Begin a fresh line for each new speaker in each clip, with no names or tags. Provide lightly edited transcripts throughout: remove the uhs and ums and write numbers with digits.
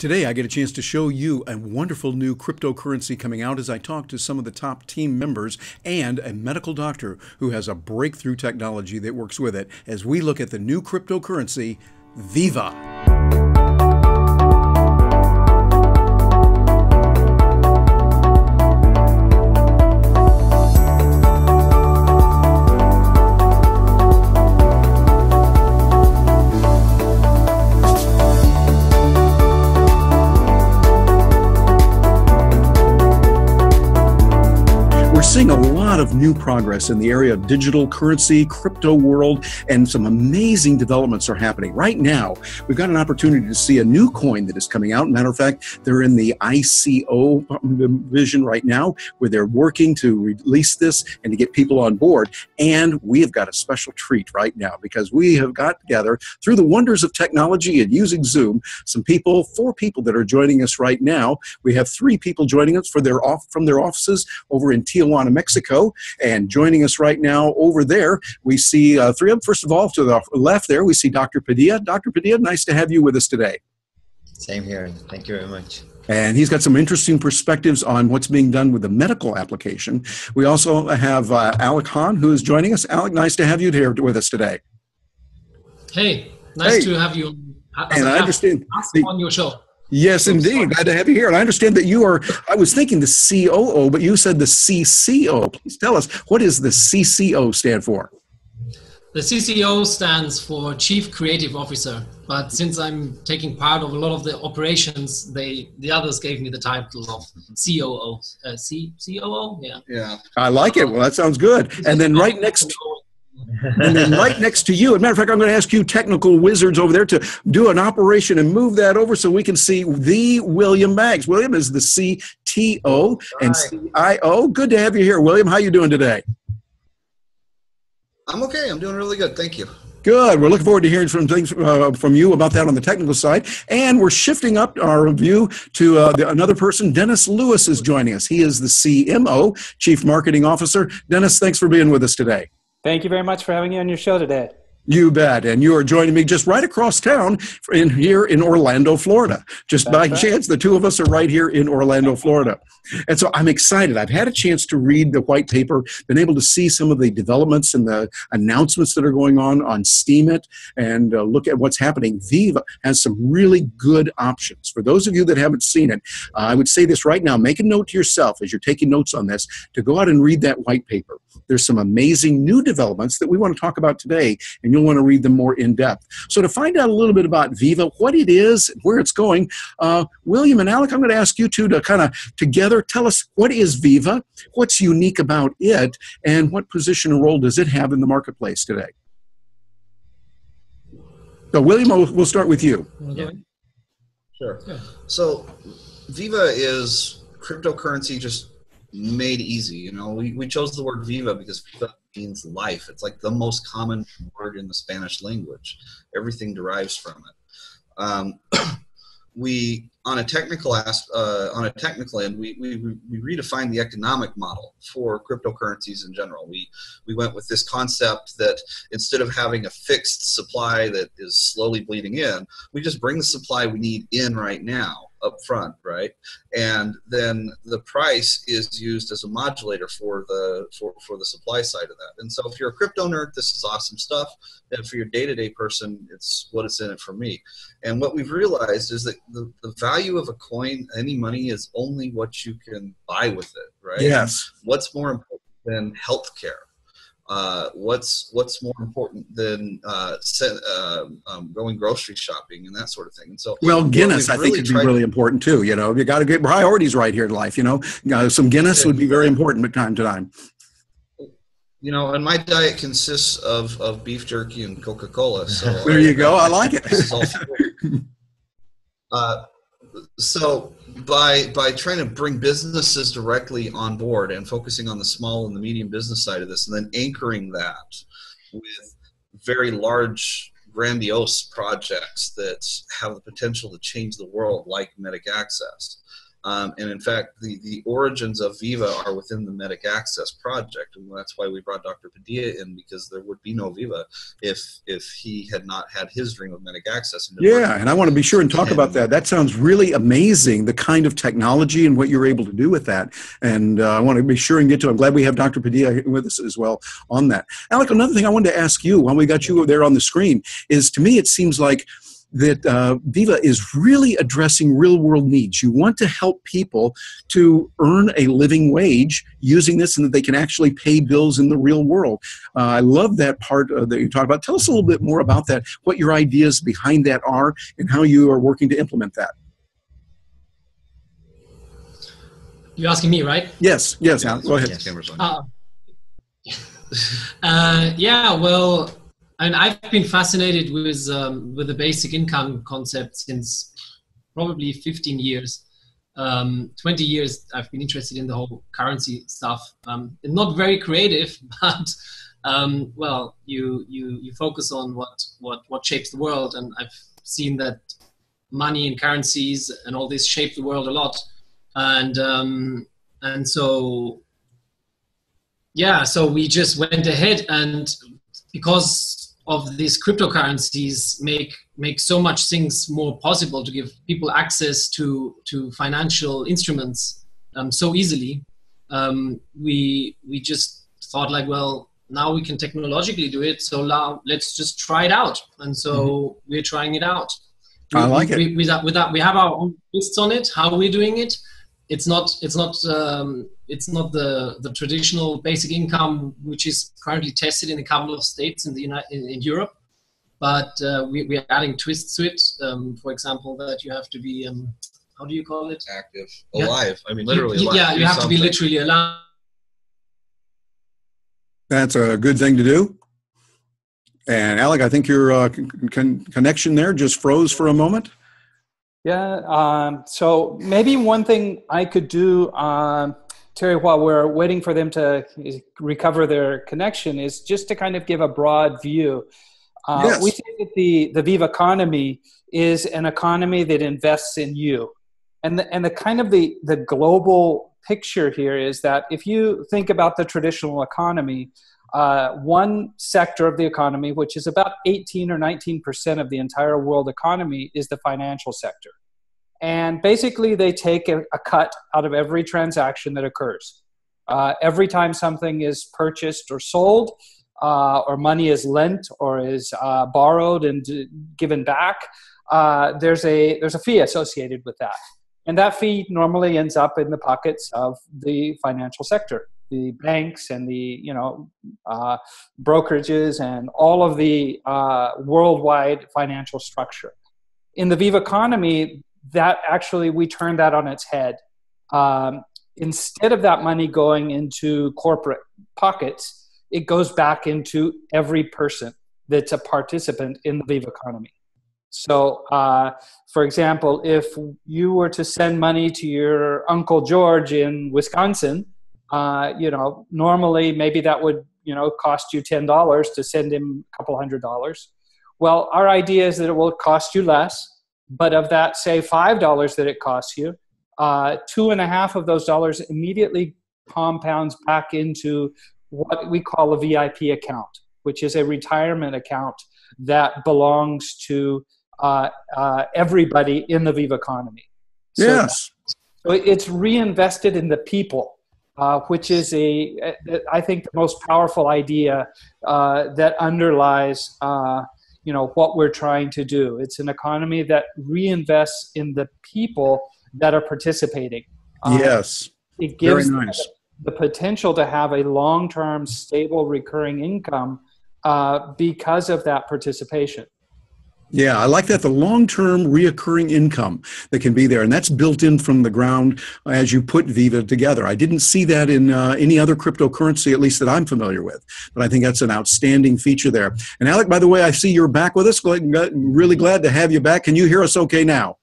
Today, I get a chance to show you a wonderful new cryptocurrency coming out as I talk to some of the top team members and a medical doctor who has a breakthrough technology that works with it as we look at the new cryptocurrency, VIVA. We're seeing a lot of new progress in the area of digital currency, crypto world, and some amazing developments are happening. Right now, we've got an opportunity to see a new coin that is coming out. Matter of fact, they're in the ICO division right now, where they're working to release this and to get people on board. And we have got a special treat right now because we have got together, through the wonders of technology and using Zoom, four people that are joining us right now. We have three people joining us from their offices over in Tijuana, Mexico, and joining us right now over there, we see three of them. First of all, to the left there, we see Dr. Padilla. Dr. Padilla, nice to have you with us today.
Same here. Thank you very much.
And he's got some interesting perspectives on what's being done with the medical application. We also have Alec Hahn, who is joining us. Alec, nice to have you here with us today.
Hey, nice to have you.
And I understand
on your show.
Yes, indeed. Glad to have you here. And I understand that you are, I was thinking the COO, but you said the CCO. Please tell us, what does the CCO stand for?
The CCO stands for Chief Creative Officer. But since I'm taking part of a lot of the operations, the others gave me the title of COO. COO? Yeah.
Yeah. I like it. Well, that sounds good. And then right next to you, as a matter of fact, I'm going to ask you technical wizards over there to do an operation and move that over so we can see the William Maggs. William is the CTO and CIO. Good to have you here, William. How you doing today?
I'm okay. I'm doing really good. Thank you.
Good. We're looking forward to hearing from you about that on the technical side. And we're shifting up our view to another person. Dennis Lewis is joining us. He is the CMO, Chief Marketing Officer. Dennis, thanks for being with us today.
Thank you very much for having me on your show today.
You bet. And you are joining me just right across town here in Orlando, Florida. Just by chance, the two of us are right here in Orlando, Florida. And so I'm excited. I've had a chance to read the white paper, been able to see some of the developments and the announcements that are going on Steemit and look at what's happening. Viva has some really good options. For those of you that haven't seen it, I would say this right now, make a note to yourself as you're taking notes on this to go out and read that white paper. There's some amazing new developments that we want to talk about today, and you'll want to read them more in depth. So to find out a little bit about Viva, what it is, where it's going, William and Alec, I'm going to ask you two to kind of together tell us what is Viva, what's unique about it, and what position or role does it have in the marketplace today? So William, we'll start with you.
Yeah. Sure. Yeah. So Viva is cryptocurrency just made easy. You know, we chose the word Viva because Viva means life. It's like the most common word in the Spanish language. Everything derives from it. We, on a technical end, we redefined the economic model for cryptocurrencies in general. We went with this concept that instead of having a fixed supply that is slowly bleeding in, we just bring the supply we need in right now up front, right? And then the price is used as a modulator for the supply side of that. And so if you're a crypto nerd, this is awesome stuff. And for your day-to-day person, it's what it's in it for me. And what we've realized is that the value of a coin, any money, is only what you can buy with it, right?
Yes.
What's more important than healthcare? What's more important than going grocery shopping and that sort of thing? And so,
well, Guinness, I think, would be really important too. You know, you got to get priorities right here in life. You know, some Guinness would be very important from time to time.
You know, and my diet consists of beef jerky and Coca-Cola. So
there you go. I like it.
So by trying to bring businesses directly on board and focusing on the small and the medium business side of this, and then anchoring that with very large, grandiose projects that have the potential to change the world, like Medic Access, And in fact, the origins of Viva are within the Medic Access project, and that's why we brought Dr. Padilla in, because there would be no Viva if he had not had his dream of Medic Access.
Yeah, and I want to be sure and talk about that. That sounds really amazing, the kind of technology and what you're able to do with that. And I want to be sure and get to it. I'm glad we have Dr. Padilla with us as well on that. Alec, another thing I wanted to ask you while we got you there on the screen is, to me, it seems like that Viva is really addressing real-world needs. You want to help people to earn a living wage using this, and that they can actually pay bills in the real world. I love that part that you talked about. Tell us a little bit more about that, what your ideas behind that are, and how you are working to implement that.
You're asking me, right?
Yes, Al, go ahead.
Yeah, well, and I've been fascinated with the basic income concept since probably 15 years. 20 years I've been interested in the whole currency stuff. Not very creative, but well, you focus on what shapes the world, and I've seen that money and currencies and all this shape the world a lot. And so yeah, so we just went ahead, and because of these cryptocurrencies make so much things more possible to give people access to financial instruments so easily, we just thought, like, well, now we can technologically do it, so now let's just try it out. And so we're trying it out.
I like it.
With that, we have our own twists on it, how we're doing it. It's not the traditional basic income, which is currently tested in a couple of states in Europe, but we're adding twists to it. For example, that you have to be how do you call it?
Active, alive. I mean, literally alive.
Yeah, you have to be literally alive.
That's a good thing to do. And Alec, I think your connection there just froze for a moment.
Yeah, so maybe one thing I could do, Terry, while we're waiting for them to recover their connection, is just to kind of give a broad view.
Yes.
We think that the Viva economy is an economy that invests in you. And the kind of the global picture here is that if you think about the traditional economy, one sector of the economy, which is about 18 or 19% of the entire world economy, is the financial sector. And basically, they take a cut out of every transaction that occurs. Every time something is purchased or sold, or money is lent or is borrowed and given back, there's a fee associated with that. And that fee normally ends up in the pockets of the financial sector, the banks and the brokerages and all of the worldwide financial structure. In the Viva economy, that actually, we turned that on its head. Instead of that money going into corporate pockets, it goes back into every person that's a participant in the Viva economy. So, for example, if you were to send money to your Uncle George in Wisconsin, normally maybe that would, cost you $10 to send him a couple $100. Well, our idea is that it will cost you less, but of that, say $5 that it costs you, 2.5 of those dollars immediately compounds back into what we call a VIP account, which is a retirement account that belongs to everybody in the Viva economy.
Yes.
So it's reinvested in the people, which is I think the most powerful idea that underlies what we're trying to do. It's an economy that reinvests in the people that are participating.
Yes.
It gives
very nice.
The potential to have a long-term, stable, recurring income because of that participation.
Yeah, I like that, the long-term reoccurring income that can be there. And that's built in from the ground as you put Viva together. I didn't see that in any other cryptocurrency, at least that I'm familiar with. But I think that's an outstanding feature there. And Alec, by the way, I see you're back with us. Really glad to have you back. Can you hear us okay now?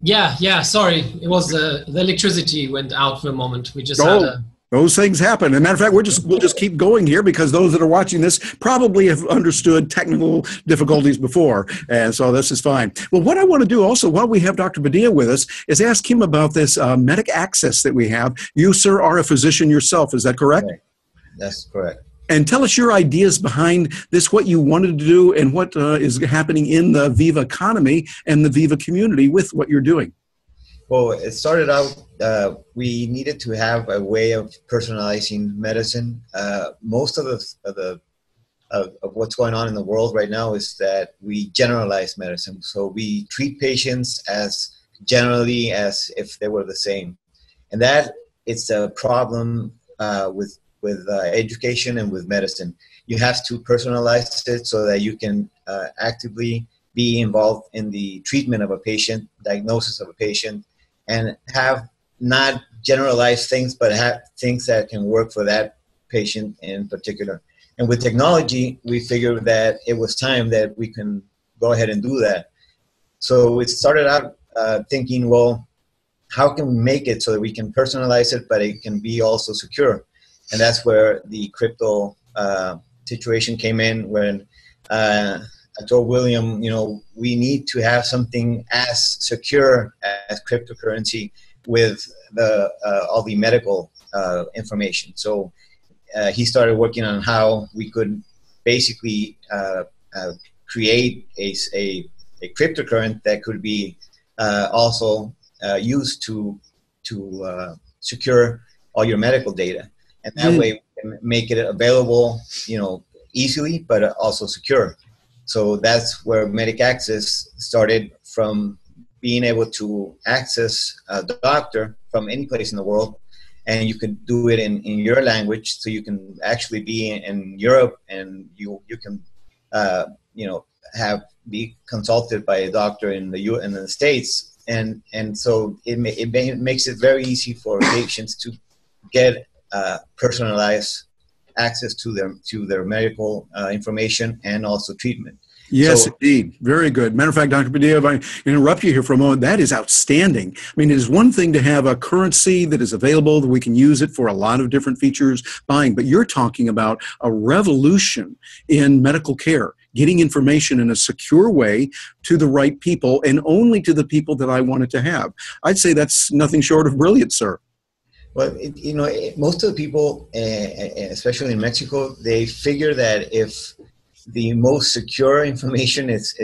Yeah, sorry. It was the electricity went out for a moment. We just had
Those things happen. As a matter of fact, we'll just keep going here because those that are watching this probably have understood technical difficulties before, and so this is fine. Well, what I want to do also, while we have Dr. Padilla with us, is ask him about this medic access that we have. You, sir, are a physician yourself. Is that correct?
Right. That's correct.
And tell us your ideas behind this, what you wanted to do, and what is happening in the VIVA economy and the VIVA community with what you're doing.
Well, it started out, we needed to have a way of personalizing medicine. Most of what's going on in the world right now is that we generalize medicine. So we treat patients as generally as if they were the same. And that it's a problem with education and with medicine. You have to personalize it so that you can actively be involved in the treatment of a patient, diagnosis of a patient, and have not generalized things, but have things that can work for that patient in particular. And with technology, we figured that it was time that we can go ahead and do that. So it started out thinking, well, how can we make it so that we can personalize it, but it can be also secure? And that's where the crypto situation came in, when I told William, we need to have something as secure as cryptocurrency with all the medical information. So he started working on how we could basically create a cryptocurrency that could be also used to secure all your medical data. And that way we can make it available, easily, but also secure. So that's where Medic Access started, from being able to access a doctor from any place in the world. And you can do it in your language. So you can actually be in Europe, and you can, be consulted by a doctor in the States. And so it makes it very easy for patients to get personalized access to their medical information and also treatment.
Yes, indeed. Very good. Matter of fact, Dr. Padilla, if I interrupt you here for a moment, that is outstanding. I mean, it is one thing to have a currency that is available, that we can use it for a lot of different features buying, but you're talking about a revolution in medical care, getting information in a secure way to the right people and only to the people that I want it to have. I'd say that's nothing short of brilliant, sir.
Well, most of the people, especially in Mexico, they figure that if the most secure information is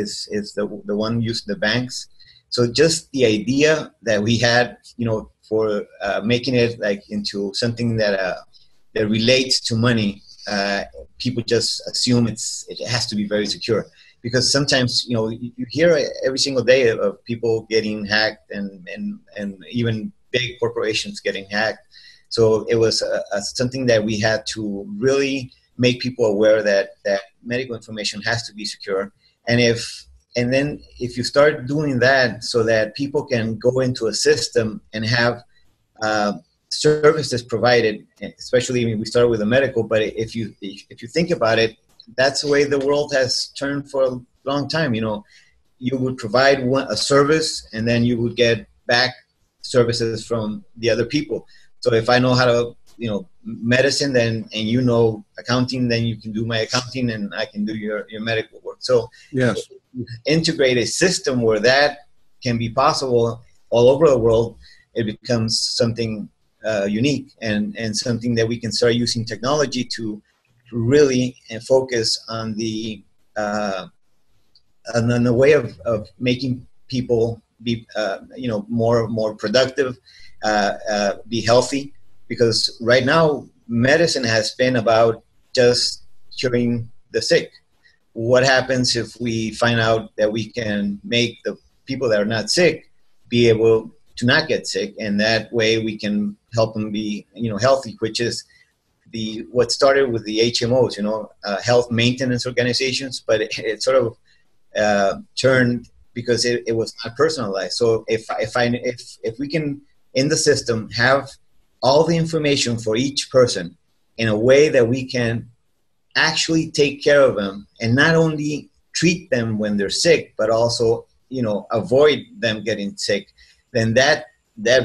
the one used in the banks. So just the idea that we had, for making it like into something that relates to money, people just assume it has to be very secure. Because sometimes, you hear every single day of people getting hacked and even big corporations getting hacked. So it was something that we had to really make people aware that medical information has to be secure. And then if you start doing that so that people can go into a system and have services provided, especially we started with the medical, but if you think about it, that's the way the world has turned for a long time. You would provide a service, and then you would get back services from the other people. So if I know how to, medicine, and accounting, then you can do my accounting, and I can do your medical work. So
yes,
integrate a system where that can be possible all over the world. It becomes something unique and something that we can start using technology to really focus on the way of making people be more productive, be healthy. Because right now, medicine has been about just curing the sick. What happens if we find out that we can make the people that are not sick be able to not get sick, and that way we can help them be, healthy, which is what started with the HMOs, health maintenance organizations, but it sort of turned because it was not personalized. So if we can in the system have all the information for each person in a way that we can actually take care of them and not only treat them when they're sick, but also, avoid them getting sick, then that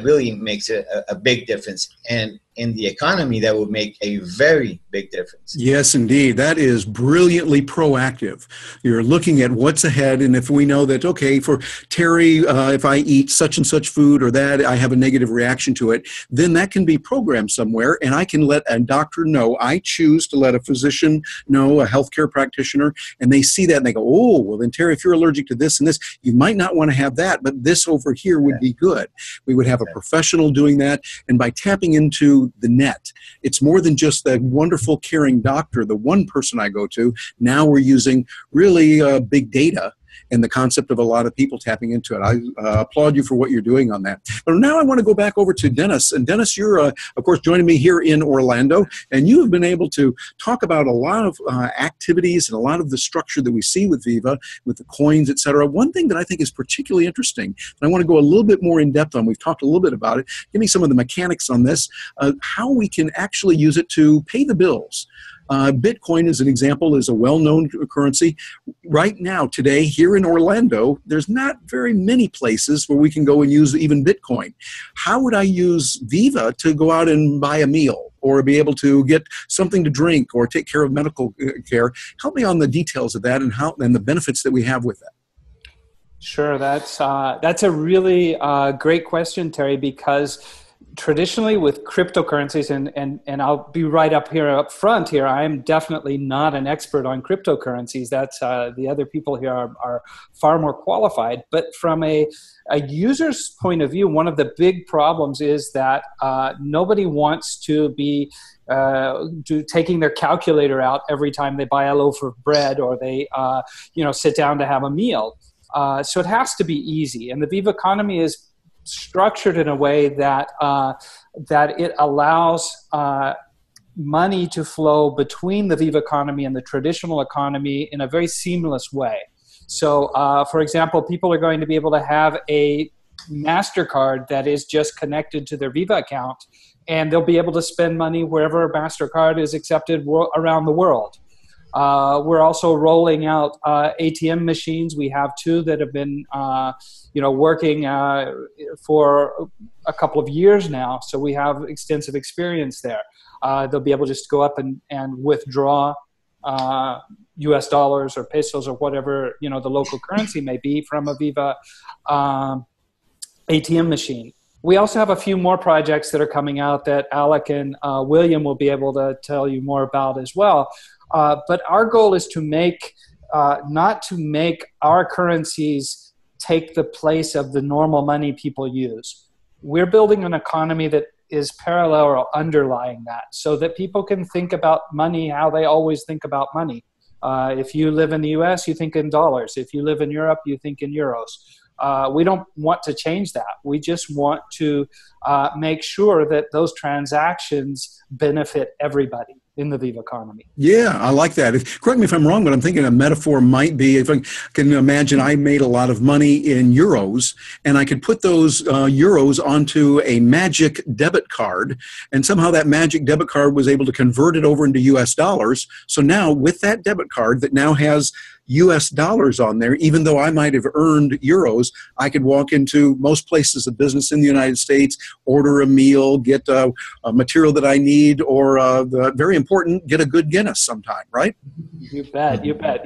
really makes a big difference. And in the economy that would make a very big difference.
Yes, indeed. That is brilliantly proactive. You're looking at what's ahead, and if we know that, okay, for Terry, if I eat such and such food or that, I have a negative reaction to it, then that can be programmed somewhere, and I can let a doctor know. I choose to let a physician know, a healthcare practitioner, and they see that and they go, oh, well then Terry, if you're allergic to this and this, you might not want to have that, but this over here would be good. We would have a professional doing that, and by tapping into the net, it's more than just the wonderful caring doctor, the one person I go to. Now we're using really big data and the concept of a lot of people tapping into it. I applaud you for what you're doing on that. But now I want to go back over to Dennis. And Dennis, you're, of course, joining me here in Orlando, and you have been able to talk about a lot of activities and a lot of the structure that we see with Viva, with the coins, et cetera. One thing that I think is particularly interesting, and I want to go a little bit more in depth on, we've talked a little bit about it, give me some of the mechanics on this, how we can actually use it to pay the bills. Bitcoin, as an example, is a well-known currency. Right now, today, here in Orlando, there's not very many places where we can go and use even Bitcoin. How would I use Viva to go out and buy a meal or be able to get something to drink or take care of medical care? Help me on the details of that and the benefits that we have with that.
Sure, that's a really great question, Terry, because traditionally with cryptocurrencies, and I'll be right up here up front here, I am definitely not an expert on cryptocurrencies. That's the other people here are far more qualified. But from a user's point of view, one of the big problems is that nobody wants to be taking their calculator out every time they buy a loaf of bread or they sit down to have a meal. So it has to be easy, and the Viva economy is structured in a way that that it allows money to flow between the Viva economy and the traditional economy in a very seamless way. So, for example, people are going to be able to have a MasterCard that is just connected to their Viva account, and they'll be able to spend money wherever MasterCard is accepted around the world. We're also rolling out ATM machines. We have two that have been, working for a couple of years now. So we have extensive experience there. They'll be able to just go up and withdraw U.S. dollars or pesos or whatever the local currency may be from a Viva ATM machine. We also have a few more projects that are coming out that Alec and William will be able to tell you more about as well. But our goal is to not to make our currencies take the place of the normal money people use. We're building an economy that is parallel or underlying that, so that people can think about money how they always think about money. If you live in the US, you think in dollars. If you live in Europe, you think in euros. We don't want to change that. We just want to make sure that those transactions benefit everybody in the Viva economy. Yeah,
I like that. Correct me if I'm wrong, but I'm thinking a metaphor might be, if I can imagine I made a lot of money in euros, and I could put those euros onto a magic debit card, and somehow that magic debit card was able to convert it over into US dollars. So now with that debit card that now has US dollars on there, even though I might have earned euros, I could walk into most places of business in the United States, order a meal, get a material that I need, or very important, get a good Guinness sometime, right?
You bet, you bet.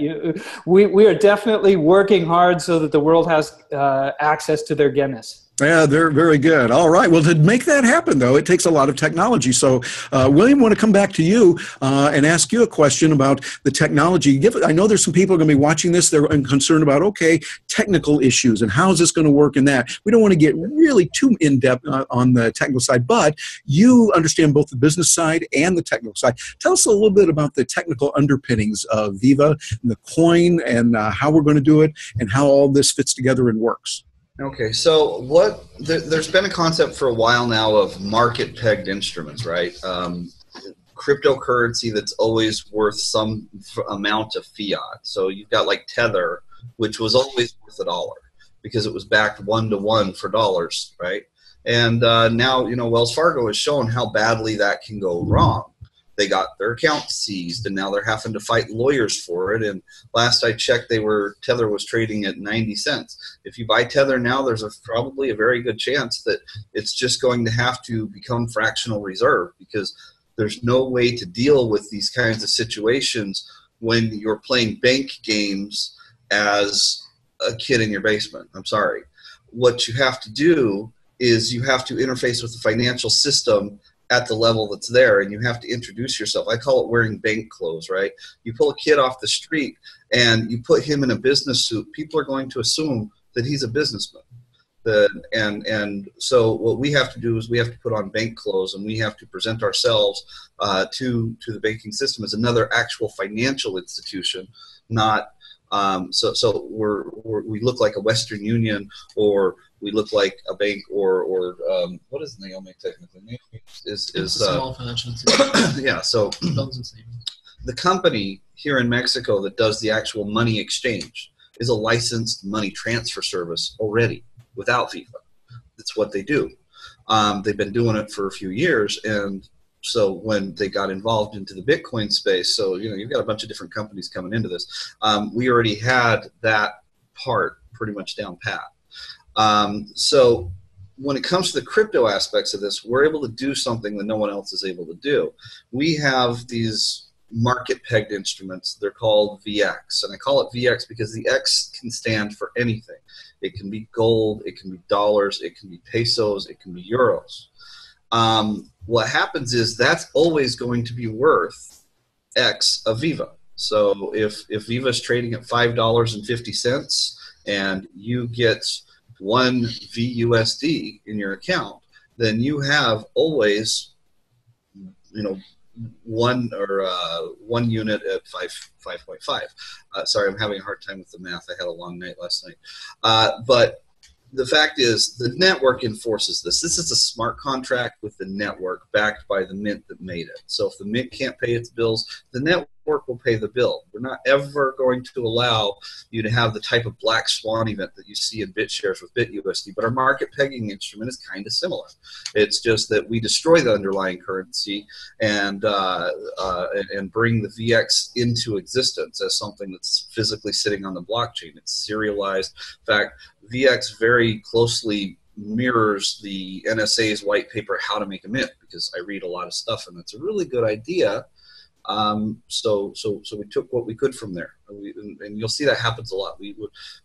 We are definitely working hard so that the world has access to their Guinness.
Yeah, they're very good. All right. Well, to make that happen, though, it takes a lot of technology. So, William, I want to come back to you and ask you a question about the technology. I know there's some people going to be watching this. They're concerned about, okay, technical issues and how is this going to work in that. We don't want to get really too in-depth on the technical side, but you understand both the business side and the technical side. Tell us a little bit about the technical underpinnings of Viva and the coin and how we're going to do it and how all this fits together and works.
Okay, so there's been a concept for a while now of market-pegged instruments, right? Cryptocurrency that's always worth some amount of fiat. So you've got like Tether, which was always worth $1 because it was backed 1-to-1 for dollars, right? And now, Wells Fargo has shown how badly that can go wrong. they got their account seized, and now they're having to fight lawyers for it. And last I checked, Tether was trading at 90 cents. If you buy Tether now, there's probably a very good chance that it's just going to have to become fractional reserve, because there's no way to deal with these kinds of situations when you're playing bank games as a kid in your basement. I'm sorry. What you have to do is you have to interface with the financial system at the level that's there, and you have to introduce yourself. I call it wearing bank clothes, right? You pull a kid off the street and you put him in a business suit, people are going to assume that he's a businessman. And so what we have to do is we have to put on bank clothes, and we have to present ourselves to the banking system as another actual financial institution, not so we look like a Western Union, or we look like a bank, or what is Naomi technically? Naomi is
a small financial institution.
Yeah. So the company here in Mexico that does the actual money exchange is a licensed money transfer service already without VIVA. That's what they do. They've been doing it for a few years, and so when they got involved into the Bitcoin space, so you've got a bunch of different companies coming into this. We already had that part pretty much down pat. So when it comes to the crypto aspects of this, we're able to do something that no one else is able to do. We have these market pegged instruments. They're called VX, and I call it VX because the X can stand for anything. It can be gold, it can be dollars, it can be pesos, it can be euros. What happens is that's always going to be worth X of VIVA. So if VIVA is trading at $5.50 and you get 1 VUSD in your account, then you have always, one unit at 5.5. Sorry, I'm having a hard time with the math. I had a long night last night. But the fact is, the network enforces this. This is a smart contract with the network backed by the mint that made it. So if the mint can't pay its bills, the network will pay the bill. We're not ever going to allow you to have the type of black swan event that you see in BitShares with BitUSD, but our market pegging instrument is kind of similar. It's just that we destroy the underlying currency and bring the VX into existence as something that's physically sitting on the blockchain. It's serialized. In fact, VX very closely mirrors the NSA's white paper, How to Make a Mint, because I read a lot of stuff, and it's a really good idea. So we took what we could from there, and you'll see that happens a lot.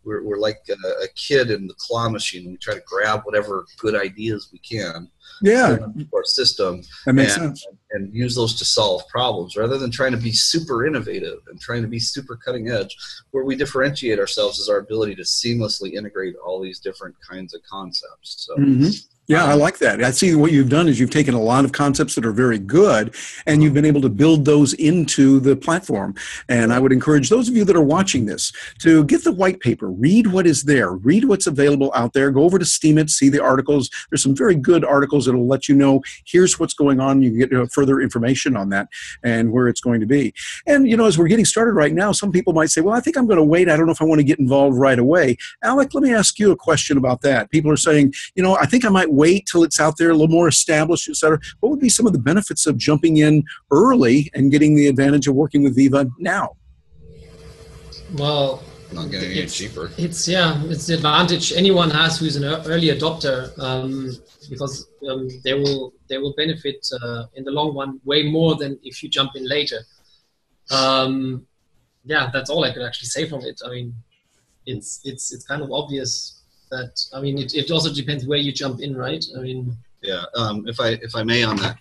We're like a kid in the claw machine, and we try to grab whatever good ideas we can.
Yeah,
our system,
that makes sense,
and use those to solve problems rather than trying to be super innovative and trying to be super cutting edge. Where we differentiate ourselves is our ability to seamlessly integrate all these different kinds of concepts. So.
Mm-hmm. Yeah, I like that. I see what you've done is you've taken a lot of concepts that are very good, and you've been able to build those into the platform. And I would encourage those of you that are watching this to get the white paper, read what is there, read what's available out there, go over to Steemit, see the articles. There's some very good articles that will let you know, here's what's going on. You can get further information on that and where it's going to be. And, as we're getting started right now, some people might say, well, I think I'm going to wait. I don't know if I want to get involved right away. Alec, let me ask you a question about that. People are saying, I think I might wait till it's out there a little more established, et cetera. What would be some of the benefits of jumping in early and getting the advantage of working with VIVA now?
Well,
not getting any cheaper.
It's the advantage anyone has who's an early adopter, because they will benefit in the long run way more than if you jump in later. That's all I could actually say from it. I mean, it's kind of obvious. That, I mean, it also depends where you jump in, right? I mean,
yeah. If I may on that,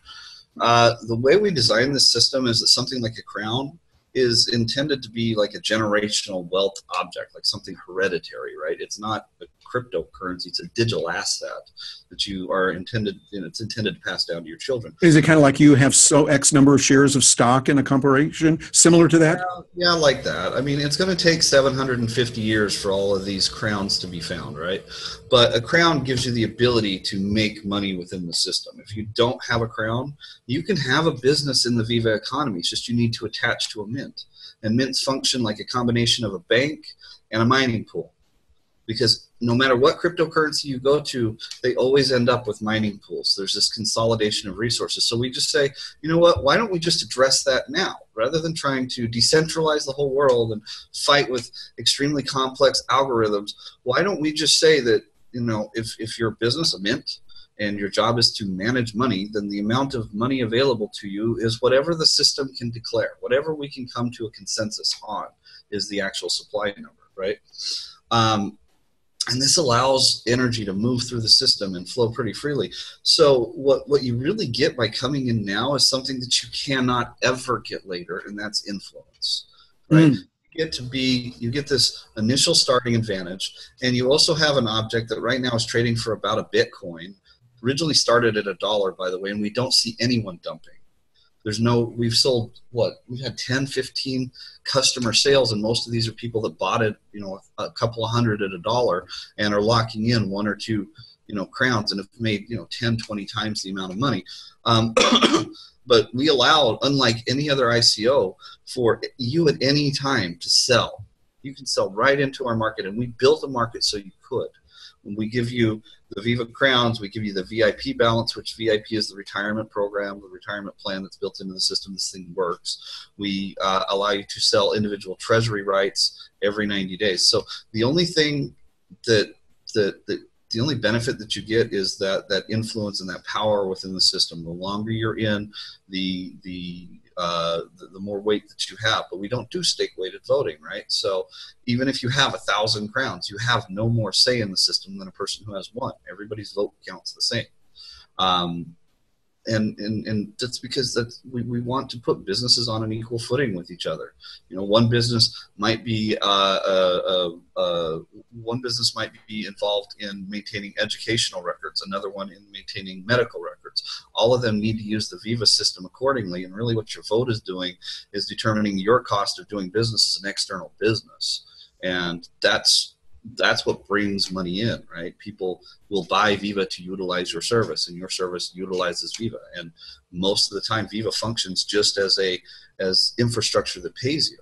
the way we design this system is that something like a crown is intended to be like a generational wealth object, like something hereditary, right? It's not a cryptocurrency; it's a digital asset that you are intended. It's intended to pass down to your children.
Is it kind of like you have X number of shares of stock in a corporation, similar to that?
Yeah, like that. I mean, it's going to take 750 years for all of these crowns to be found, right? But a crown gives you the ability to make money within the system. If you don't have a crown, you can have a business in the VIVA economy. It's just you need to attach to a mint. And mints function like a combination of a bank and a mining pool. Because no matter what cryptocurrency you go to, they always end up with mining pools. There's this consolidation of resources. So we just say, you know what, why don't we just address that now? Rather than trying to decentralize the whole world and fight with extremely complex algorithms, why don't we just say that, you know, if you're a business, a mint, and your job is to manage money, then the amount of money available to you is whatever the system can declare. Whatever we can come to a consensus on is the actual supply number, right? And this allows energy to move through the system and flow pretty freely. So what you really get by coming in now is something that you cannot ever get later, and that's influence, right? You get this initial starting advantage, and you also have an object that right now is trading for about a Bitcoin. Originally started at $1, by the way, and we don't see anyone dumping. We've sold, we've had 10, 15 customer sales, and most of these are people that bought it, you know, a couple of hundred at $1 and are locking in 1 or 2, you know, crowns and have made, you know, 10, 20 times the amount of money. But we allow, unlike any other ICO, for you at any time to sell. You can sell right into our market, and we built a market so you could. When we give you the Viva Crowns, we give you the VIP balance, which VIP is the retirement program, the retirement plan that's built into the system. This thing works. We allow you to sell individual treasury rights every 90 days. So the only thing the only benefit that you get is that influence and that power within the system. The longer you're in, the more weight that you have. But we don't do stake-weighted voting, right? So even if you have 1,000 crowns, you have no more say in the system than a person who has 1. Everybody's vote counts the same. And that's because we want to put businesses on an equal footing with each other. You know, one business might be involved in maintaining educational records, another one in maintaining medical records. All of them need to use the Viva system accordingly, and really what your vote is doing is determining your cost of doing business as an external business, and that's what brings money in, right? People will buy Viva to utilize your service, and your service utilizes Viva. And most of the time, Viva functions just as infrastructure that pays you.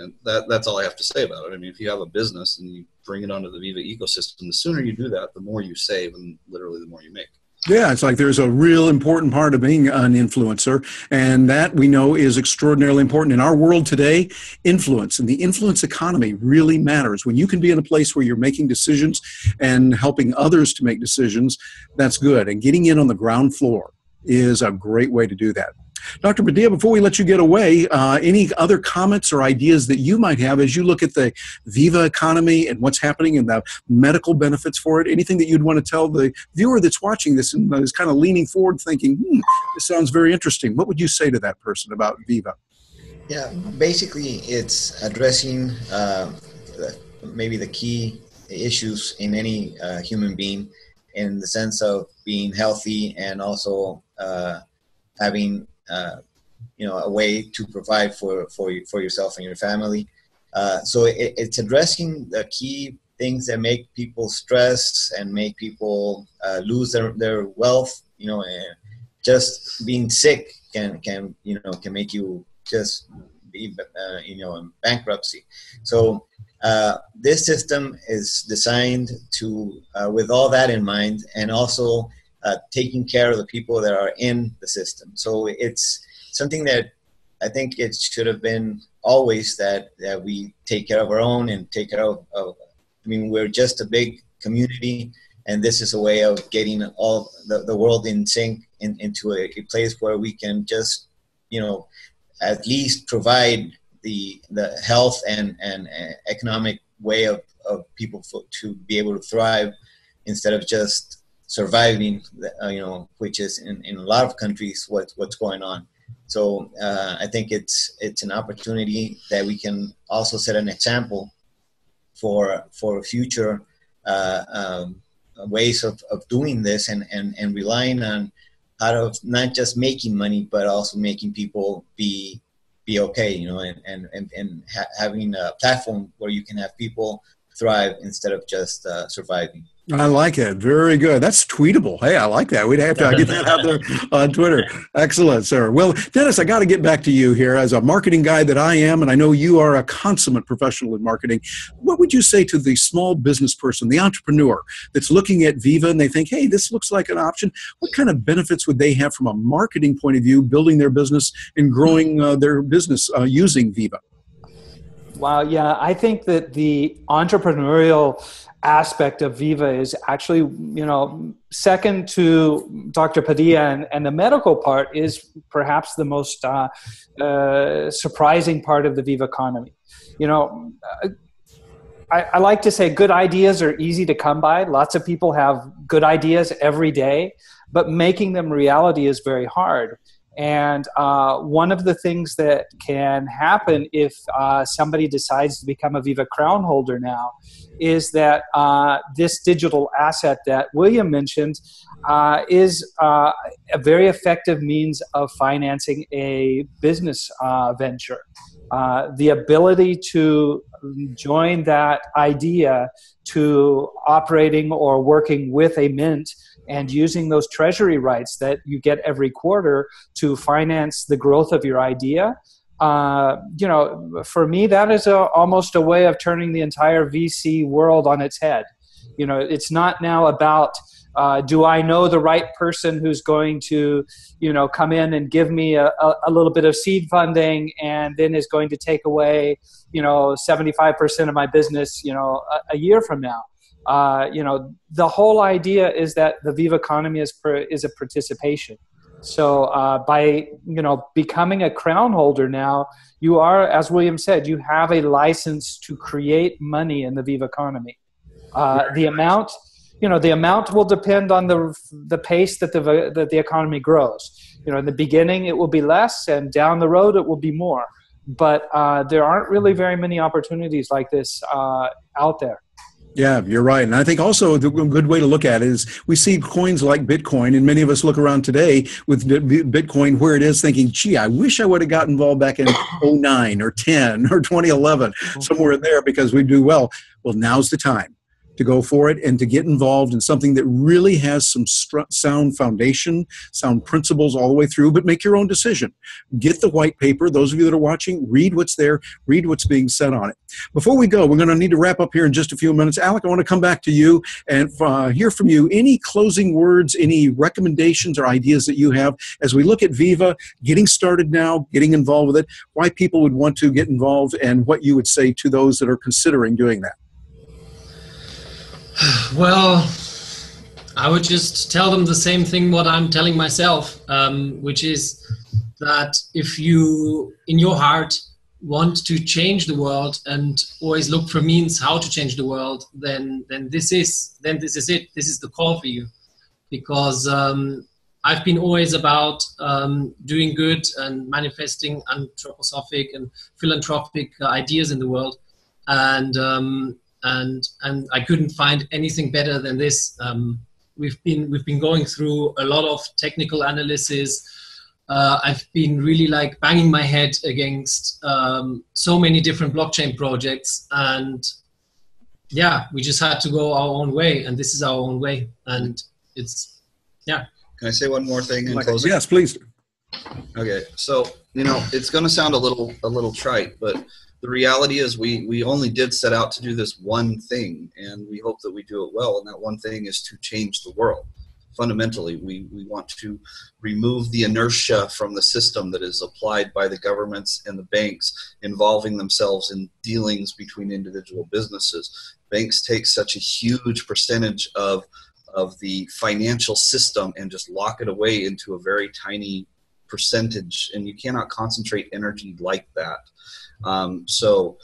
And that's all I have to say about it. I mean, if you have a business and you bring it onto the Viva ecosystem, the sooner you do that, the more you save, and literally the more you make.
Yeah, it's like there's a real important part of being an influencer, and that we know is extraordinarily important. In our world today, influence and the influence economy really matters. When you can be in a place where you're making decisions and helping others to make decisions, that's good. And getting in on the ground floor is a great way to do that. Dr. Padilla, before we let you get away, any other comments or ideas that you might have as you look at the Viva economy and what's happening and the medical benefits for it? Anything that you'd want to tell the viewer that's watching this and is kind of leaning forward thinking, this sounds very interesting. What would you say to that person about Viva?
Yeah, basically it's addressing maybe the key issues in any human being, in the sense of being healthy and also having a way to provide for yourself and your family. So it's addressing the key things that make people stress and make people lose their wealth. You know, just being sick can make you just be in bankruptcy. So this system is designed to with all that in mind, and also taking care of the people that are in the system. So it's something that I think it should have been always that we take care of our own and take care of I mean, we're just a big community, and this is a way of getting all the world in sync into a place where we can just, at least provide the health and economic way of people to be able to thrive, instead of just surviving, which is in a lot of countries what's going on. So I think it's an opportunity that we can also set an example for future ways of doing this, and relying on how to not just making money, but also making people be okay, and having a platform where you can have people thrive instead of just surviving.
I like it. Very good. That's tweetable. Hey, I like that. We'd have to get that out there on Twitter. Excellent, sir. Well, Dennis, I got to get back to you here as a marketing guy that I am, and I know you are a consummate professional in marketing. What would you say to the small business person, the entrepreneur that's looking at Viva and they think, hey, this looks like an option? What kind of benefits would they have from a marketing point of view, building their business and growing their business using Viva?
Wow, yeah, I think that the entrepreneurial aspect of Viva is actually, second to Dr. Padilla, and the medical part is perhaps the most surprising part of the Viva economy. I like to say good ideas are easy to come by. Lots of people have good ideas every day, but making them reality is very hard. And one of the things that can happen if somebody decides to become a Viva Crown holder now is that this digital asset that William mentioned is a very effective means of financing a business venture. The ability to join that idea to operating or working with a mint and using those treasury rights that you get every quarter to finance the growth of your idea. For me, that is almost a way of turning the entire VC world on its head. It's not now about, do I know the right person who's going to, come in and give me a little bit of seed funding and then is going to take away, 75% of my business, a year from now. The whole idea is that the Viva economy is a participation. So by becoming a crown holder now, you are, as William said, you have a license to create money in the Viva economy. The amount will depend on the pace that the economy grows. In the beginning it will be less, and down the road it will be more. But there aren't really very many opportunities like this out there.
Yeah, you're right. And I think also the good way to look at it is we see coins like Bitcoin, and many of us look around today with Bitcoin where it is thinking, gee, I wish I would have got involved back in 09 or 10 or 2011, somewhere in there, because we do well. Well, now's the time to go for it and to get involved in something that really has some sound foundation, sound principles all the way through, but make your own decision. Get the white paper. Those of you that are watching, read what's there, read what's being said on it. Before we go, we're going to need to wrap up here in just a few minutes. Alec, I want to come back to you and hear from you. Any closing words, any recommendations or ideas that you have as we look at Viva, getting started now, getting involved with it, why people would want to get involved, and what you would say to those that are considering doing that?
Well, I would just tell them the same thing what I'm telling myself, which is that if you, in your heart, want to change the world and always look for means how to change the world, then this is it. This is the call for you, because I've been always about doing good and manifesting anthroposophic and philanthropic ideas in the world, and I couldn't find anything better than this. We've been going through a lot of technical analysis. I've been really like banging my head against so many different blockchain projects, and yeah, we just had to go our own way, and this is our own way, and it's, yeah.
Can I say one more thing in closing?
Yes, please.
Okay, so it's going to sound a little trite, but the reality is we only did set out to do this one thing, and we hope that we do it well, and that one thing is to change the world. Fundamentally, we want to remove the inertia from the system that is applied by the governments and the banks involving themselves in dealings between individual businesses. Banks take such a huge percentage of the financial system and just lock it away into a very tiny percentage, and you cannot concentrate energy like that. So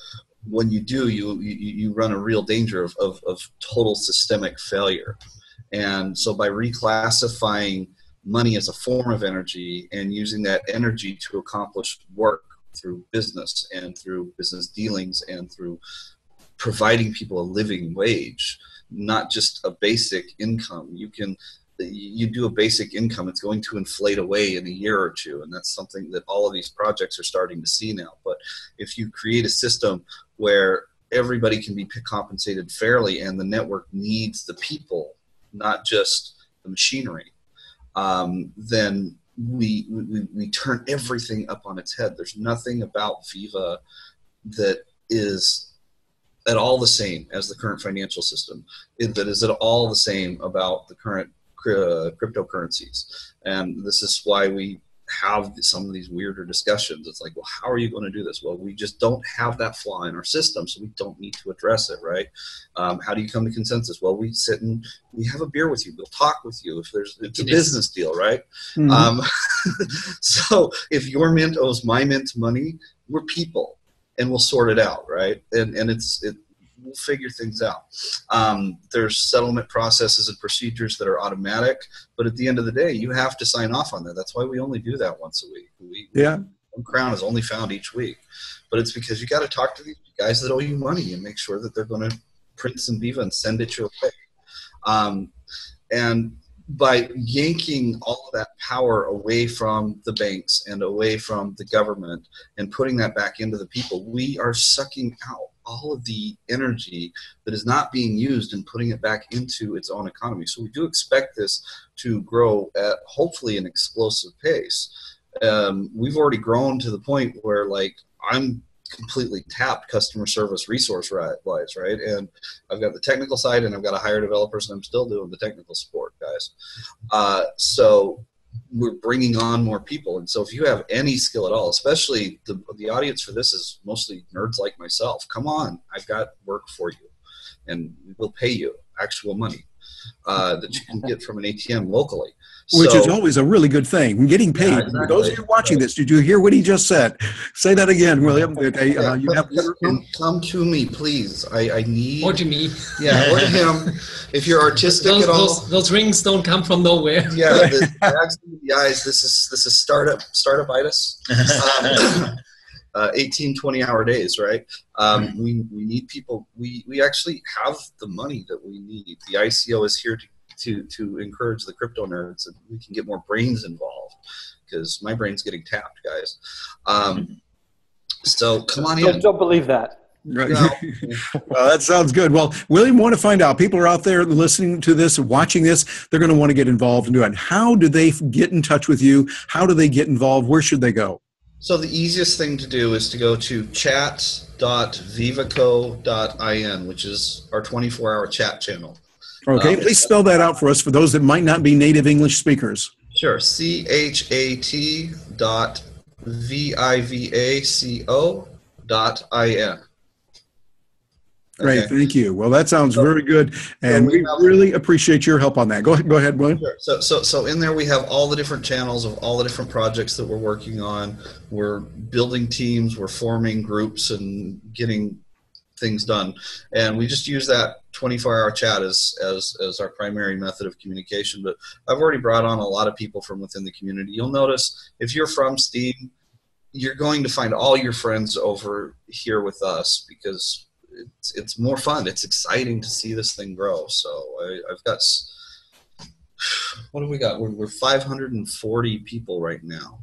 when you do, you run a real danger of total systemic failure. And so by reclassifying money as a form of energy and using that energy to accomplish work through business and through business dealings and through providing people a living wage, not just a basic income. You do a basic income, it's going to inflate away in a year or two, and that's something that all of these projects are starting to see now. But if you create a system where everybody can be compensated fairly, and the network needs the people, not just the machinery, then we turn everything up on its head. There's nothing about Viva that is at all the same as the current financial system, that is at all the same about the current cryptocurrencies. And this is why we have some of these weirder discussions. It's like, well, how are you going to do this? Well, we just don't have that flaw in our system, so we don't need to address it, right? How do you come to consensus? Well, we sit and we have a beer with you. We'll talk with you if it's a business deal, right? Mm-hmm. So if your mint owes my mint money, we're people, and we'll sort it out, right? And we'll figure things out. There's settlement processes and procedures that are automatic, but at the end of the day, you have to sign off on that. That's why we only do that once a week. One crown is only found each week, but it's because you got to talk to these guys that owe you money and make sure that they're going to print some Viva and send it your way. And by yanking all of that power away from the banks and away from the government and putting that back into the people, we are sucking out all of the energy that is not being used and putting it back into its own economy. So we do expect this to grow at hopefully an explosive pace. We've already grown to the point where, like, I'm completely tapped customer service resource wise, right? And I've got the technical side and I've got to hire developers, and I'm still doing the technical support, guys. So we're bringing on more people. And so if you have any skill at all, especially the audience for this is mostly nerds like myself, come on, I've got work for you, and we'll pay you actual money that you can get from an ATM locally.
Which is always a really good thing. Getting paid. Yeah, exactly. For those of you watching this, did you hear what he just said? Say that again, William. You have
come to me, please. I need.
Or to me.
Yeah, or to him. If you're artistic at all.
Those rings don't come from nowhere.
Yeah, the bags in the eyes. This is startup-itis. 18, 20-hour days, right? We need people. We actually have the money that we need. The ICO is here to encourage the crypto nerds, and we can get more brains involved, because my brain's getting tapped, guys. So come on in.
Don't believe that.
Right. No. Well, that sounds good. Well, William, want to find out, people are out there listening to this, watching this, they're going to want to get involved and do it. How do they get in touch with you? How do they get involved? Where should they go?
So the easiest thing to do is to go to chat.vivaco.in, which is our 24-hour chat channel.
Okay, please spell that out for us, for those that might not be native English speakers.
Sure, chat.vivaco.in.
Great, okay. Thank you. Well, that sounds very good, and we really appreciate your help on that. Go ahead, William.
Sure. So in there we have all the different channels of all the different projects that we're working on. We're building teams, we're forming groups, and getting things done. And we just use that 24-hour chat as our primary method of communication. But I've already brought on a lot of people from within the community. You'll notice if you're from Steam, you're going to find all your friends over here with us, because it's more fun. It's exciting to see this thing grow. So I've got, what do we got? We're 540 people right now.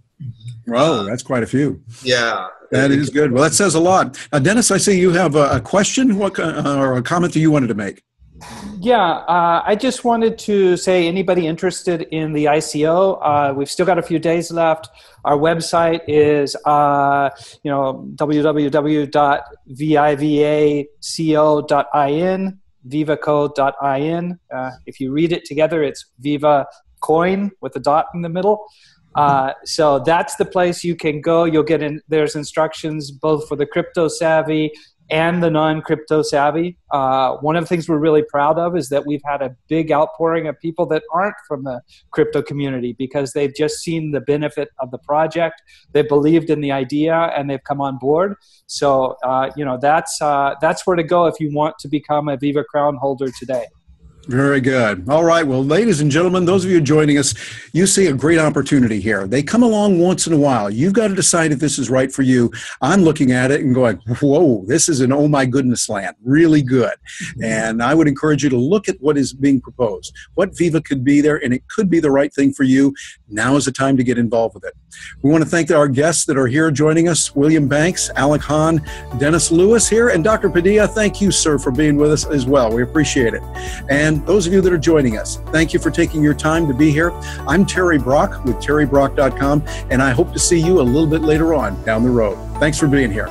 Wow, that's quite a few.
Yeah.
That is good. Well, that says a lot. Dennis, I see you have a question or a comment that you wanted to make.
Yeah, I just wanted to say, anybody interested in the ICO, we've still got a few days left. Our website is www.vivaco.in, vivaco.in. If you read it together, it's Viva Coin with a dot in the middle. So that's the place you can go. You'll get in. There's instructions both for the crypto savvy and the non-crypto savvy. One of the things we're really proud of is that we've had a big outpouring of people that aren't from the crypto community, because they've just seen the benefit of the project. They believed in the idea and they've come on board. So, that's where to go if you want to become a Viva Crown holder today.
Very good. All right. Well, ladies and gentlemen, those of you joining us, you see a great opportunity here. They come along once in a while. You've got to decide if this is right for you. I'm looking at it and going, whoa, this is an oh my goodness land. Really good. And I would encourage you to look at what is being proposed, what Viva could be there, and it could be the right thing for you. Now is the time to get involved with it. We want to thank our guests that are here joining us, William Banks, Alec Hahn, Dennis Lewis here, and Dr. Padilla. Thank you, sir, for being with us as well. We appreciate it. And those of you that are joining us, thank you for taking your time to be here. I'm Terry Brock with terrybrock.com, and I hope to see you a little bit later on down the road. Thanks for being here.